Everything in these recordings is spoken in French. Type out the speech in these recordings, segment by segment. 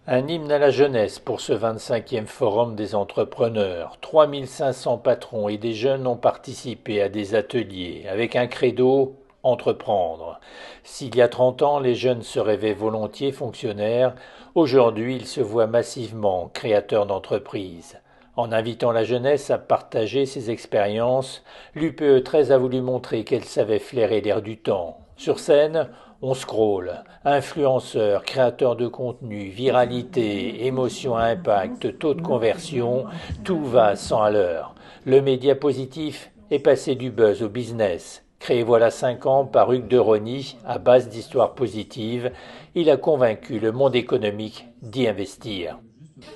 Un hymne à la jeunesse pour ce 25e Forum des entrepreneurs. 3500 patrons et des jeunes ont participé à des ateliers avec un credo entreprendre. S'il y a 30 ans, les jeunes se rêvaient volontiers fonctionnaires, aujourd'hui ils se voient massivement créateurs d'entreprises. En invitant la jeunesse à partager ses expériences, l'UPE 13 a voulu montrer qu'elle savait flairer l'air du temps. Sur scène, on scrolle, influenceurs, créateurs de contenu, viralité, émotion à impact, taux de conversion, tout va à 100 à l'heure. Le média positif est passé du buzz au business. Créé voilà 5 ans par Hugues de Rosny, à base d'histoires positives, il a convaincu le monde économique d'y investir.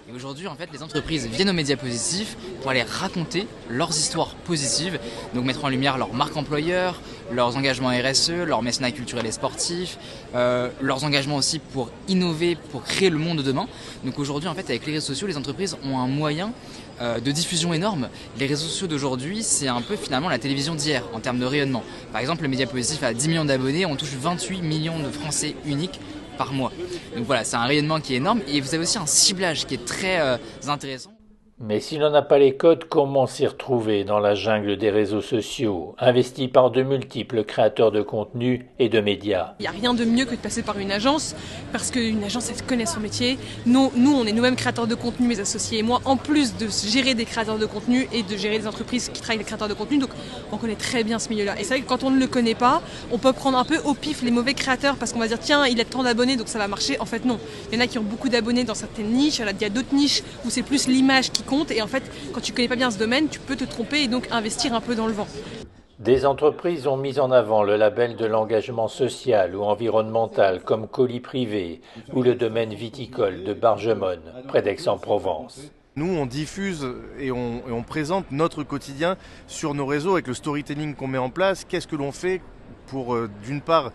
Et aujourd'hui, en fait, les entreprises viennent aux médias positifs pour aller raconter leurs histoires positives, donc mettre en lumière leur marque employeur, leurs engagements RSE, leur mécénat culturel et sportif, leurs engagements aussi pour innover, pour créer le monde de demain. Donc aujourd'hui, en fait, avec les réseaux sociaux, les entreprises ont un moyen de diffusion énorme. Les réseaux sociaux d'aujourd'hui, c'est un peu finalement la télévision d'hier en termes de rayonnement. Par exemple, le média positif a 10 millions d'abonnés, on touche 28 millions de Français uniques par mois. Donc voilà, c'est un rayonnement qui est énorme et vous avez aussi un ciblage qui est très intéressant. Mais si l'on n'a pas les codes, comment s'y retrouver dans la jungle des réseaux sociaux, investis par de multiples créateurs de contenu et de médias? Il n'y a rien de mieux que de passer par une agence, parce qu'une agence, elle connaît son métier. Nous, on est nous-mêmes créateurs de contenu, mes associés et moi, en plus de gérer des créateurs de contenu et de gérer des entreprises qui travaillent avec des créateurs de contenu. Donc, on connaît très bien ce milieu-là. Et c'est vrai que quand on ne le connaît pas, on peut prendre un peu au pif les mauvais créateurs, parce qu'on va dire, tiens, il a tant d'abonnés, donc ça va marcher. En fait, non. Il y en a qui ont beaucoup d'abonnés dans certaines niches, il y a d'autres niches où c'est plus l'image qui compte. Et en fait, quand tu connais pas bien ce domaine, tu peux te tromper et donc investir un peu dans le vent. Des entreprises ont mis en avant le label de l'engagement social ou environnemental comme Colis Privé ou le domaine viticole de Bargemone, près d'Aix-en-Provence. Nous, on diffuse et on présente notre quotidien sur nos réseaux avec le storytelling qu'on met en place. Qu'est-ce que l'on fait pour, d'une part,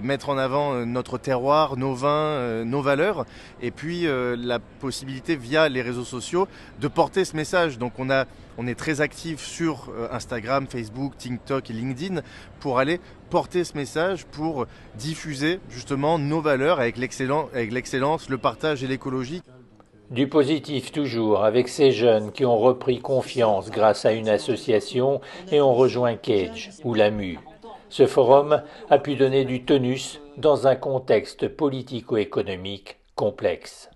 mettre en avant notre terroir, nos vins, nos valeurs, et puis la possibilité, via les réseaux sociaux, de porter ce message. Donc on est très actifs sur Instagram, Facebook, TikTok et LinkedIn pour aller porter ce message, pour diffuser justement nos valeurs avec l'excellence, le partage et l'écologie. Du positif toujours, avec ces jeunes qui ont repris confiance grâce à une association et ont rejoint Cage ou l'AMU. Ce forum a pu donner du tonus dans un contexte politico-économique complexe.